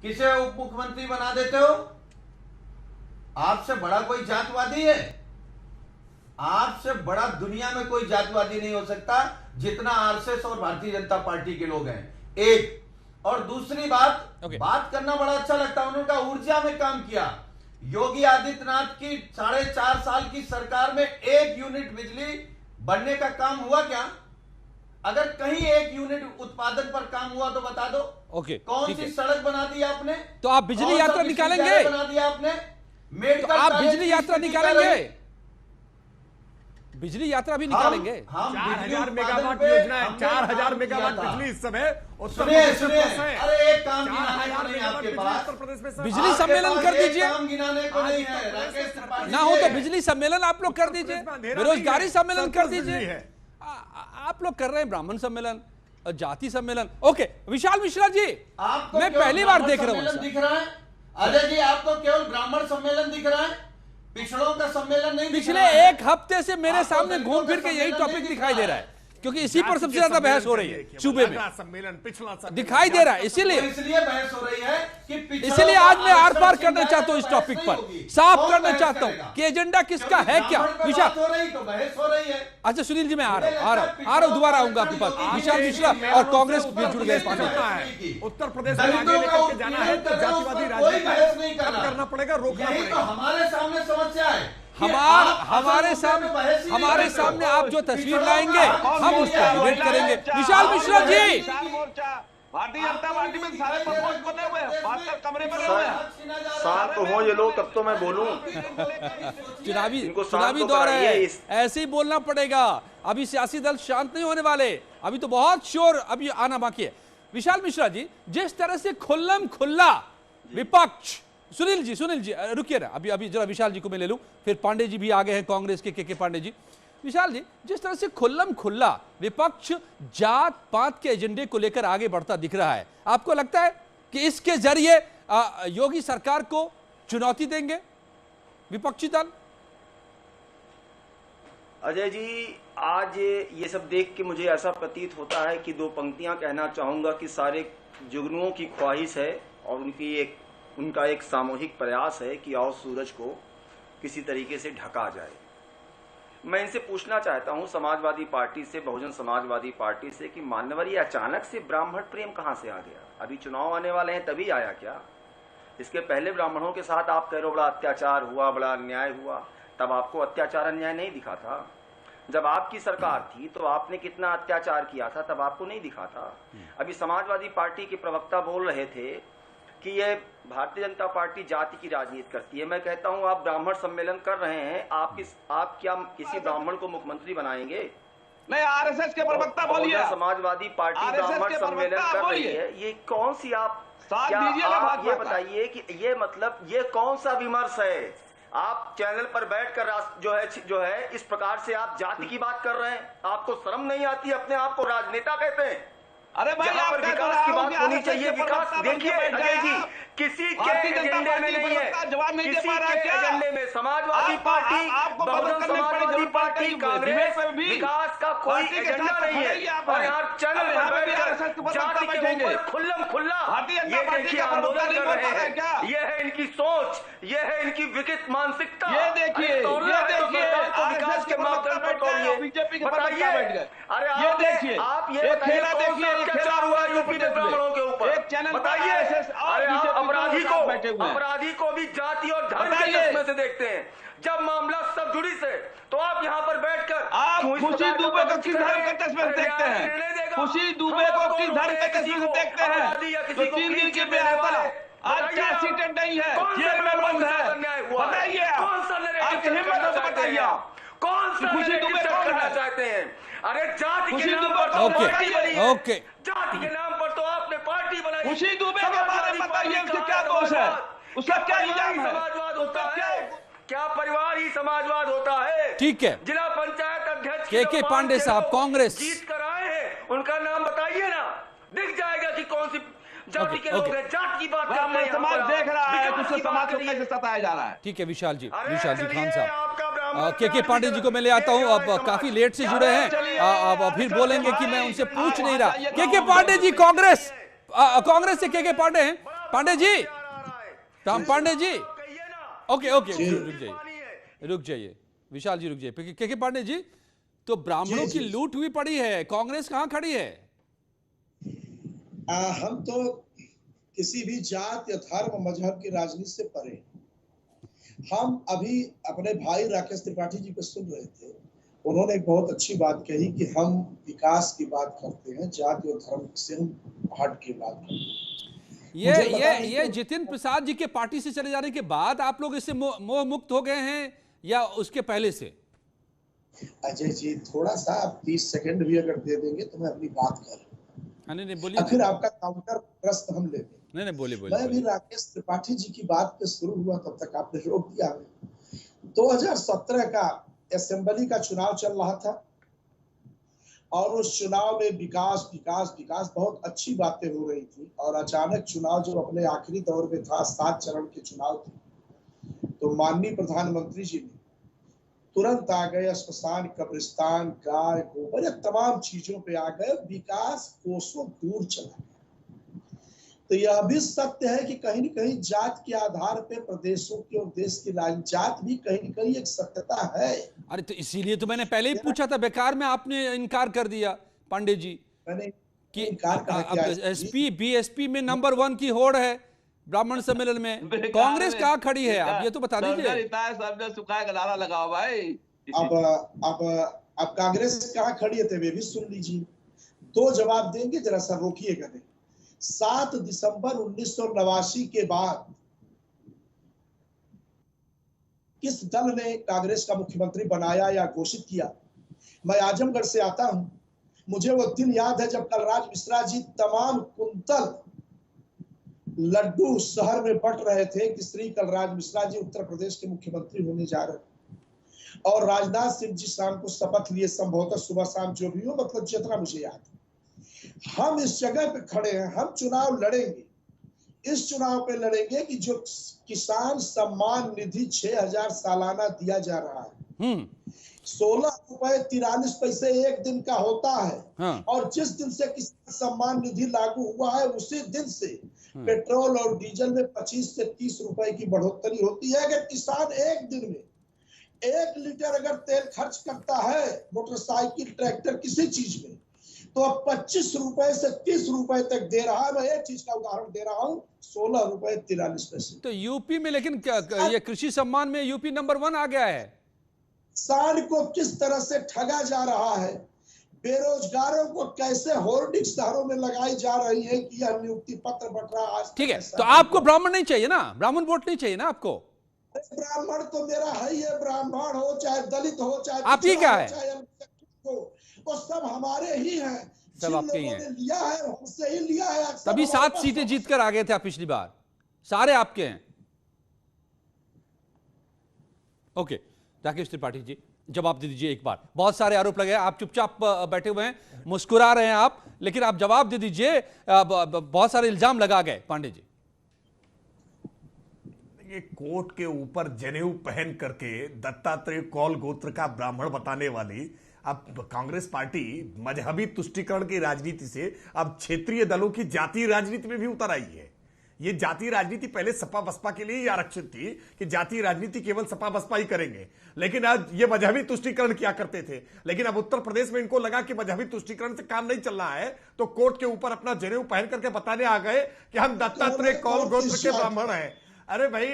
किसे उप मुख्यमंत्री बना देते हो? आपसे बड़ा कोई जातवादी है? आपसे बड़ा दुनिया में कोई जातवादी नहीं हो सकता जितना आरएसएस और भारतीय जनता पार्टी के लोग हैं। एक और दूसरी बात, बात करना बड़ा अच्छा लगता है। उन्होंने कहा ऊर्जा में काम किया। योगी आदित्यनाथ की 4.5 साल की सरकार में 1 यूनिट बिजली बनने का काम हुआ क्या? अगर कहीं 1 यूनिट उत्पादन पर काम हुआ तो बता दो। कौन सी सड़क बना दी आपने? तो आप बिजली यात्रा निकालेंगे? बना दिया आपने? तो आप बिजली यात्रा निकालेंगे? बिजली यात्रा भी निकालेंगे? 4000 मेगावाट योजना है, 4000 मेगावाट बिजली इस समय उत्तर प्रदेश प्रदेश में। अरे एक काम गिनाने को नहीं आपके पास। उत्तर प्रदेश में बिजली सम्मेलन कर दीजिए। काम गिनाने को नहीं है राकेश त्रिपाठी ना हो तो बिजली सम्मेलन आप लोग कर दीजिए, बेरोजगारी सम्मेलन कर दीजिए। आप लोग कर रहे हैं ब्राह्मण सम्मेलन, जाति सम्मेलन। ओके विशाल मिश्रा जी, मैं पहली बार देख रहा हूँ। दिख रहा है अजय जी, आपको केवल ब्राह्मण सम्मेलन दिख रहा है, पिछड़ों का सम्मेलन नहीं? पिछले एक हफ्ते से मेरे सामने घूम फिर के यही टॉपिक दिखाई दे रहा है, क्योंकि इसी पर सबसे ज्यादा बहस हो रही है सूबे में। सम्मेलन पिछला दिखाई दे रहा है, इसीलिए बहस हो रही है कि इसीलिए आज मैं आर पार करना चाहता हूँ इस टॉपिक पर, साफ करना चाहता हूँ कि एजेंडा किसका है क्या। विशाल हो रही तो बहस हो रही है। अच्छा सुनील जी, मैं आ रहा हूँ दोबारा आऊंगा आपके पास। विशाल मिश्रा और कांग्रेस भी जुड़ गए पार्टी। उत्तर प्रदेश में आगे लेकर के जाना है तो जातिवादी राजनीति नहीं करना पड़ेगा, रोकना पड़ेगा। हमारे सामने समस्या है। हमारे सामने आप जो तस्वीर लाएंगे हम उस पर डिबेट करेंगे। विशाल मिश्रा जी, भारतीय जनता पार्टी में सारे प्रपोज बने हुए हैं, बात कमरे बने हुए हैं। शांत तो हो ये लोग, तब तो मैं बोलूं। चुनावी दौर है, ऐसे ही बोलना पड़ेगा। अभी सियासी दल शांत नहीं होने वाले, अभी तो बहुत शोर अभी आना बाकी है। विशाल मिश्रा जी, जिस तरह से खुल्लम खुल्ला विपक्ष, सुनील जी रुकिए ना, अभी जरा विशाल जी को मैं ले लूं, फिर पांडे जी भी आ गए हैं कांग्रेस के पांडे जी। विशाल जी, जिस तरह से खुल्लम खुल्ला विपक्ष जात पात के एजेंडे को लेकर आगे बढ़ता दिख रहा है, आपको लगता है कि इसके जरिए योगी सरकार को चुनौती देंगे विपक्षी दल? अजय जी, आज ये सब देख के मुझे ऐसा प्रतीत होता है कि 2 पंक्तियां कहना चाहूंगा कि सारे जुगनुओं की ख्वाहिश है और उनका एक सामूहिक प्रयास है कि आओ सूरज को किसी तरीके से ढका जाए। मैं इनसे पूछना चाहता हूं, समाजवादी पार्टी से, बहुजन समाजवादी पार्टी से, कि मान्यवर ये अचानक से ब्राह्मण प्रेम कहां से आ गया? अभी चुनाव आने वाले हैं तभी आया क्या? इसके पहले ब्राह्मणों के साथ आप कह रहे हो बड़ा अत्याचार हुआ, बड़ा अन्याय हुआ, तब आपको अत्याचार अन्याय नहीं दिखा था। जब आपकी सरकार थी तो आपने कितना अत्याचार किया था, तब आपको नहीं दिखा था। अभी समाजवादी पार्टी के प्रवक्ता बोल रहे थे कि ये भारतीय जनता पार्टी जाति की राजनीति करती है। मैं कहता हूं आप ब्राह्मण सम्मेलन कर रहे हैं, आप क्या किसी ब्राह्मण को मुख्यमंत्री बनाएंगे? नहीं, आरएसएस के प्रवक्ता बोलिए। समाजवादी पार्टी ब्राह्मण सम्मेलन कर रही है, ये कौन सी आप ये बताइए कि ये मतलब ये कौन सा विमर्श है? आप चैनल पर बैठकर जो है इस प्रकार से आप जाति की बात कर रहे हैं। आपको शर्म नहीं आती? अपने आप को राजनेता कहते हैं। अरे भाई, जहां पर विकास की बात होनी चाहिए, विकास देखिए अजय जी, किसी के एजेंडे में नहीं है, किसी के एजेंडे में समाजवादी पार्टी, बहुजन समाजवादी पार्टी, कांग्रेस, विकास का कोई एजेंडा नहीं है। और यहाँ चैनल पर बैठकर जाति के ऊपर खुल्लम खुल्ला ये देखिए आंदोलन कर रहे हैं। ये है इनकी सोच, ये है इनकी विकृत मानसिकता। ये देखिए विकास के मापदंड पर तोड़िए। बीजेपी के बताइए, अरे ये देखिए, आप ये खेला देखिए, अत्याचार हुआ यूपी में ब्राह्मणों के ऊपर, एक चैनल बताइए। अरे आप अपराधी को भी जाति और धर्म के चश्मे से देखते हैं। जब मामला सब जुड़ी से, तो आप यहाँ पर बैठकर आप खुशी दुबे को किस धर्म के चश्मे से देखते हैं? खुशी दुबे को किस धर्म के चश्मे से देखते हैं? तो 3 दिन की बेहतर आज क्या सीटें नहीं है, जेल में बंद है। बताइए, आपकी हिम्मत हो तो बताइए, कौन सा खुशी दुबे करना चाहते हैं? अरे जाति के नाम पर तो पार्टी बनी है, जाति के नाम पर तो आपने पार्टी बनाई। खुशी दुबे के बारे में बताइए, उसका क्या दोष है? उसका क्या इल्जाम है? समाजवाद होता है क्या? परिवार ही समाजवाद होता है। ठीक है, जिला पंचायत अध्यक्ष के पांडे साहब कांग्रेस जीत कर आए हैं, उनका नाम बताइए ना, दिख जाएगा कि कौन सी जाति के लोग हैं। जात की बात कर रहे हैं, समाज देख रहा है, दूसरे समाज को कैसे सताया जा रहा है। ठीक है विशाल जी खान साहब, के पांडे जी को मैं ले आता हूं। अब काफी लेट से जुड़े हैं, अब फिर बोलेंगे कि मैं उनसे पूछ नहीं रहा। के पांडे जी कांग्रेस से के पांडे हैं। पांडे जी, राम पांडे जी, ओके ओके, रुक जाइए विशाल जी, रुक जाइए। के पांडे जी, तो ब्राह्मणों की लूट हुई पड़ी है, कांग्रेस कहां खड़ी है? हम तो किसी भी जात या धर्म मजहब की राजनीति से परे। हम अभी अपने भाई राकेश त्रिपाठी जी को सुन रहे थे, उन्होंने एक बहुत अच्छी बात कही कि हम विकास की बात करते हैं, जाति और धर्म से हम हट के बात करते हैं। ये जितिन प्रसाद जी के पार्टी से चले जाने के बाद आप लोग इससे मोह मुक्त हो गए हैं या उसके पहले से? अजय जी, थोड़ा सा आप 30 सेकंड भी अगर दे देंगे तो मैं अपनी बात करूं। नहीं बोलिए, फिर आपका काउंटर प्रश्न हम लेंगे। नहीं बोलिए। मैं भी राकेश त्रिपाठी जी की बात पे शुरू हुआ, तब तक आपने रोक दिया। 2017 का असेंबली का चुनाव चल रहा था और उस चुनाव में विकास विकास विकास बहुत अच्छी बातें हो रही थी, और अचानक चुनाव जो अपने आखिरी दौर में था, 7 चरण के चुनाव थे, तो माननीय प्रधानमंत्री जी ने तुरंत आ गए, श्मशान, कब्रिस्तान, गाय गोबर, ये तमाम चीजों पे आ गए, विकास कोसों दूर चला गया। तो यह भी सत्य है कि कहीं न कहीं जात के आधार पे प्रदेशों की और देश की जात भी कहीं न कहीं एक सत्यता है। अरे तो इसीलिए तो मैंने पहले ही पूछा था, बेकार में आपने इनकार कर दिया पांडे जी मैंने कि इनकार एसपी बीएसपी में नंबर 1 की होड़ है ब्राह्मण सम्मेलन में, कांग्रेस कहाँ खड़ी है आप ये तो बता दीजिए। सबने सुखाए का नारा लगाओ भाई। अब कांग्रेस कहाँ खड़ी है वे भी सुन लीजिए, 2 जवाब देंगे, जरा सा रोकिएगा। 7 दिसंबर 1989 के बाद किस दल ने कांग्रेस का मुख्यमंत्री बनाया या घोषित किया? मैं आजमगढ़ से आता हूं, मुझे वो दिन याद है जब कलराज मिश्रा जी तमाम कुंतल लड्डू शहर में बंट रहे थे कि श्री कलराज मिश्रा जी उत्तर प्रदेश के मुख्यमंत्री होने जा रहे, और राजनाथ सिंह जी शाम को शपथ लिए, संभवतः सुबह शाम जो भी हो, मतलब जितना मुझे याद है। हम इस जगह पे खड़े हैं, हम चुनाव लड़ेंगे, इस चुनाव पे लड़ेंगे कि जो किसान सम्मान निधि 6000 सालाना दिया जा रहा है, 16 रुपए 43 पैसे एक दिन का होता है। हाँ। और जिस दिन से किसान सम्मान निधि लागू हुआ है, उसी दिन से पेट्रोल और डीजल में 25 से 30 रुपए की बढ़ोतरी होती है। अगर किसान एक दिन में 1 लीटर अगर तेल खर्च करता है, मोटरसाइकिल, ट्रैक्टर, किसी चीज में, तो अब 25 रुपए से 30 रुपए तक दे रहा है। मैं एक चीज का उदाहरण दे रहा हूं, 16 रुपए 43 पैसे। तो यूपी में लेकिन ये कृषि सम्मान में यूपी नंबर 1 आ गया है। किसान को किस तरह से ठगा जा रहा है, बेरोजगारों को कैसे होर्डिंग शहरों में लगाई जा रही है कि यह नियुक्ति पत्र बंट रहा है। ठीक है, तो आपको ब्राह्मण नहीं चाहिए ना, ब्राह्मण वोट नहीं चाहिए ना आपको? ब्राह्मण तो मेरा है ही है, ब्राह्मण हो चाहे दलित हो चाहे आप ही क्या है, वो सब हमारे ही हैं, सब आपके ही हैं, लिया है हमसे ही लिया है। तभी 7 सीटें जीतकर आ गए थे आप पिछली बार, सारे आपके हैं। ओके, राकेश त्रिपाठी जी जवाब दे दीजिए एक बार, बहुत सारे आरोप लगे, आप चुपचाप बैठे हुए हैं, मुस्कुरा रहे हैं आप, लेकिन आप जवाब दे दीजिए, बहुत सारे इल्जाम लगा गए पांडे जी। ये कोर्ट के ऊपर जनेऊ पहन करके दत्तात्रेय कौल गोत्र का ब्राह्मण बताने वाली अब कांग्रेस पार्टी मजहबी तुष्टीकरण की राजनीति से अब क्षेत्रीय दलों की जातीय राजनीति में भी उतर आई है। ये जातीय राजनीति पहले सपा बसपा के लिए ही आरक्षित थी कि जातीय राजनीति केवल सपा बसपा ही करेंगे, लेकिन आज ये मजहबी तुष्टीकरण किया करते थे। लेकिन अब उत्तर प्रदेश में इनको लगा कि मजहबी तुष्टीकरण से काम नहीं चल रहा है, तो कोर्ट के ऊपर अपना जनेऊ पहन करके बताने आ गए कि हम दत्तात्रेय कौल गोत्र के ब्राह्मण हैं। अरे भाई,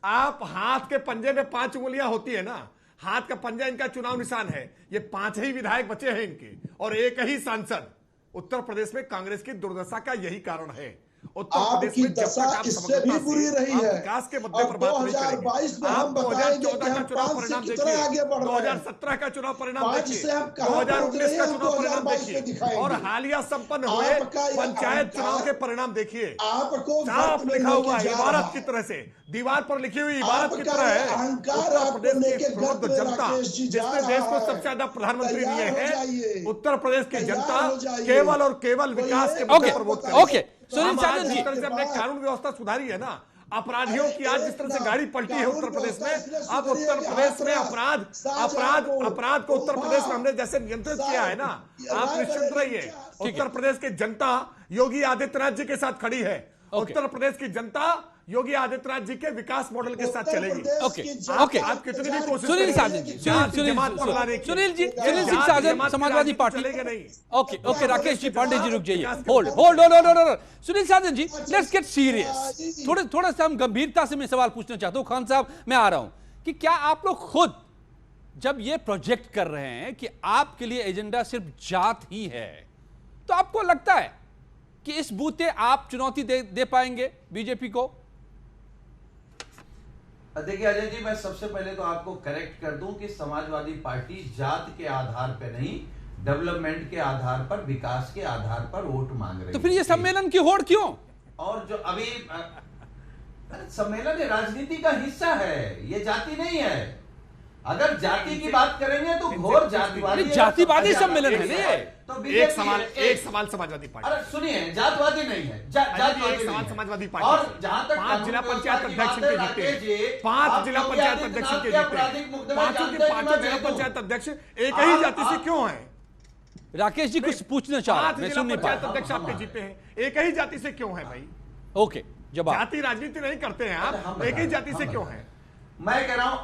आप हाथ के पंजे में 5 उंगलियां होती है ना, हाथ का पंजा इनका चुनाव निशान है। ये 5 ही विधायक बचे हैं इनके और 1 ही सांसद। उत्तर प्रदेश में कांग्रेस की दुर्दशा का यही कारण है। उत्तर प्रदेश में जब तक आप इससे भी बुरी रही है, विकास के मुद्दे पर बात नहीं करेंगे। आप 2014 का चुनाव परिणाम देखिए, 2017 का चुनाव परिणाम देखिए, 2019 का चुनाव परिणाम देखिए, और हालिया संपन्न हुए पंचायत चुनाव के परिणाम देखिए। साफ लिखा हुआ है, इबारत की तरह से, दीवार पर लिखी हुई इबारत की तरह है, उत्तर प्रदेश की प्रबुद्ध जनता, जिसने देश को सबसे ज्यादा प्रधानमंत्री दिए हैं, उत्तर प्रदेश की जनता केवल और केवल विकास के मुद्दे पर वोट करेगी। सुनील सागर जी, जिस तरह से हमने कानून व्यवस्था सुधारी है ना, अपराधियों की आज जिस तरह से गाड़ी पलटी है उत्तर प्रदेश में, अब उत्तर प्रदेश में अपराध को उत्तर प्रदेश में हमने जैसे नियंत्रित किया है ना, आप निश्चिंत रहिए, उत्तर प्रदेश की जनता योगी आदित्यनाथ जी के साथ खड़ी है। उत्तर प्रदेश की जनता योगी आदित्यनाथ जी के विकास मॉडल के साथ चलेगी। ओके ओके आप कितनी भी कोशिश सुनील करें, साजन जी जाति जमात पर लाने की, सुनील ये सिंह जाति साजन जमात की समाजवादी राजनीति पार्टी चलेगा नहीं। ओके ओके राकेश जी पांडे जी रुक जाइए विकास के hold Vikas. Hold no Sunil Sajan ji let's get serious थोड़ा सा हम गंभीरता से मैं सवाल पूछना चाहता हूं। खान साहब मैं आ रहा हूं कि क्या आप लोग खुद जब ये प्रोजेक्ट कर रहे हैं कि आपके लिए एजेंडा सिर्फ जात ही है, तो आपको लगता है कि इस बूते आप चुनौती दे पाएंगे बीजेपी को? देखिए अजय जी, मैं सबसे पहले तो आपको करेक्ट कर दूं कि समाजवादी पार्टी जात के आधार पर नहीं, डेवलपमेंट के आधार पर, विकास के आधार पर वोट मांग रही है। तो फिर ये सम्मेलन की होड़ क्यों? और जो अभी सम्मेलन राजनीति का हिस्सा है, ये जाति नहीं है। अगर जाति की बात करेंगे तो घोर जातिवादी जातिवादी सम्मेलन है ना ये। तो एक सवाल समाजवादी पार्टी। अरे सुनिए, जातवादी नहीं है, जातवादी एक सवाल नहीं है। समाजवादी पार्टी और से। जहां तक 5 जिला पंचायत कानून अध्यक्ष व्यवस्था इनके की बात जीते है, हैं। 5 जिला आप पंचायत योगी अध्यक्ष इनके आदित्यनाथ जीते के आपराधिक हैं। मुकदमे 5 जानते हैं कि मैं जिला भेज दूं। पंचायत अध्यक्ष एक ही जाति से क्यों है? राकेश जी कुछ पूछना चाह रहे हैं, 5 मैं जिला सुन नहीं पंचायत पाया। अध्यक्ष आपके जीते हैं, एक ही जाति से क्यों है भाई? ओके जवाब। जाति राजनीति नहीं करते हैं आप, एक ही जाति से क्यों है? मैं कह रहा हूं,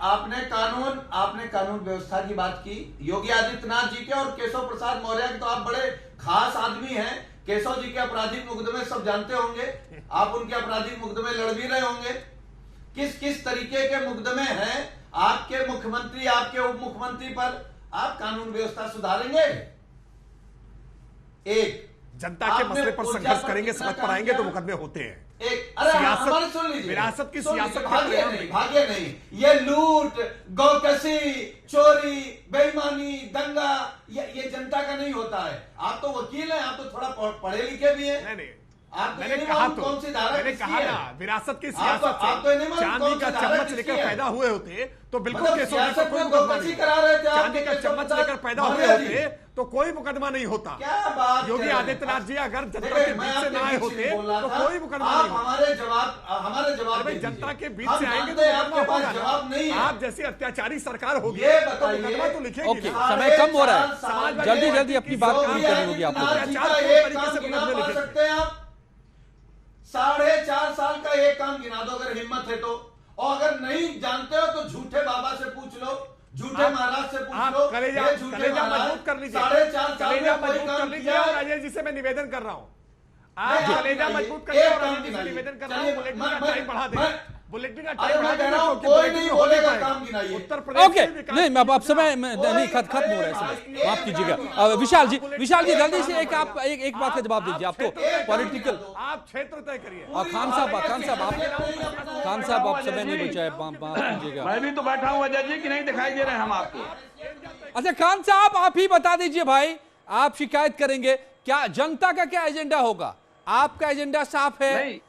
आपने कानून व्यवस्था की बात की, योगी आदित्यनाथ जी के और केशव प्रसाद मौर्य के, तो आप बड़े खास आदमी हैं। केशव जी के आपराधिक मुकदमे सब जानते होंगे, आप उनके आपराधिक मुकदमे लड़ भी रहे होंगे। किस किस तरीके के मुकदमे हैं आपके मुख्यमंत्री, आपके उप मुख्यमंत्री पर? आप कानून व्यवस्था सुधारेंगे? एक जनता के आपने मसले पर ऊर्जा संघर्ष पर करेंगे, कितना सड़क पर काम आएंगे तो किया? मुकदमे होते हैं। एक अरे सियासत- हमारे सुन लीजिए, विरासत की सुन लीजिए, सियासत के भागिए परिणाम नहीं, नहीं। भागिए नहीं। ये लूट, गौकसी, चोरी, बेईमानी, दंगा, ये जनता का नहीं होता है। आप तो वकील हैं, आप तो थोड़ा पढ़े लिखे भी हैं। नहीं आप तो मैंने ये नहीं कहा मालूम तो कौन सी धारा मैंने किसकी कहा है? ना, विरासत की आप सियासत तो ये नहीं से मालूम चांदी कौन का सी धारा चम्मच किसकी लेकर है? पैदा हुए होते तो बिल्कुल मतलब केशव जी सियासत पर कोई में मुकदमा गौकसी नहीं करा रहे थे होता। आप, चांदी का केशव चम्मच प्रसाद लेकर पैदा हुए मौर्य जी। होते तो कोई मुकदमा नहीं होता। क्या बात योगी कर रहे हैं? आदित्यनाथ जी अगर जनता देखिए, के मैं बीच से आपके ना आए बीच होते नहीं बोल रहा तो था। कोई मुकदमा आप नहीं होता। हमारे जवाब अरे दे जनता दीजिए। के बीच हम से आएंगे जानते तो हैं आपके मुकदमा पास होगा जवाब नहीं ना। है। आप जैसी अत्याचारी सरकार होगी ये तो बताइए। मुकदमा तो लिखेगी ओके, ना। समय कम हो रहा है। समाजवादी जल्दी पार्टी जल्दी अपनी की बात योगी पूरी करनी होगी आप लोगों को। आदित्यनाथ जी का चार एक तरीके काम से गिना मुकदमे पा लिखे। सकते हैं आप? 4.5 साल का एक काम गिना दो अगर हिम्मत है तो। और अगर नहीं जानते हो तो झूठे बाबा से पूछ लो, झूठे महाराज से पूछ आप लो। कलेजा ये झूठे महाराज मजबूत कर लीजिए। 4.5 साल कलेजा में कोई मजबूत कर काम लीजिए किया? और अजय जी से मैं निवेदन कर रहा हूं, आप नहीं, आप कलेजा गिनाइए। मजबूत करिए एक और काम अजय जी से गिनाइए। निवेदन कर रहा चलिए, हूं, बुलेटिन मैं- का टाइम बढ़ा मैं- दें। बुलेटिन का अरे टाइम मैं बढ़ा कह दें रहा हूं, क्योंकि कोई बुलेटिन नहीं में हो नहीं बोलेगा, पाएगा। काम गिनाइए। उत्तर प्रदेश ओके में विकास नहीं, मैं अब समय कोई नहीं खत्म हो रहा है समय, माफ कीजिएगा। विशाल जी जल्दी से एक आप एक बात का जवाब दीजिए। आप तो पॉलिटिकल आप क्षेत्र तय करिए। खान साहब आप समय नहीं बचाए, माफ कीजिएगा। मैं भी तो बैठा हूँ अजय जी, कि नहीं दिखाई दे रहे हैं हम आपको? अच्छा खान साहब आप ही बता दीजिए भाई, आप शिकायत करेंगे क्या? जनता का क्या एजेंडा होगा? आपका एजेंडा साफ है, नहीं,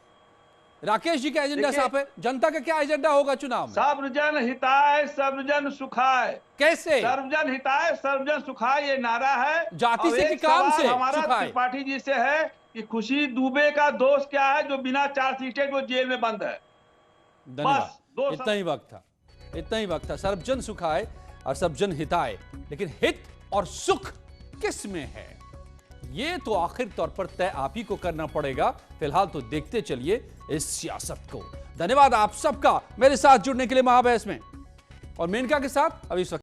राकेश जी का एजेंडा देखिए, साफ है, जनता का क्या एजेंडा होगा चुनाव में? सर्वजन हिताय सर्वजन सुखाय। कैसे? सर्वजन हिताय सर्वजन सुखाय ये नारा है। जाति और से एक कि काम सवाल से हमारा सुखाय? त्रिपाठी जी से है कि खुशी दुबे का दोष क्या है जो बिना चार्जशीटेड वो जेल में बंद है? धन्यवाद, बस, दो इतना ही वक्त था। सर्वजन सुखाय और सर्वजन हिताय, लेकिन हित और सुख किस में है ये तो आखिर तौर पर तय आप ही को करना पड़ेगा। फिलहाल तो देखते चलिए इस सियासत को। धन्यवाद आप सबका मेरे साथ जुड़ने के लिए महाबहस में, और मेनका के साथ अभी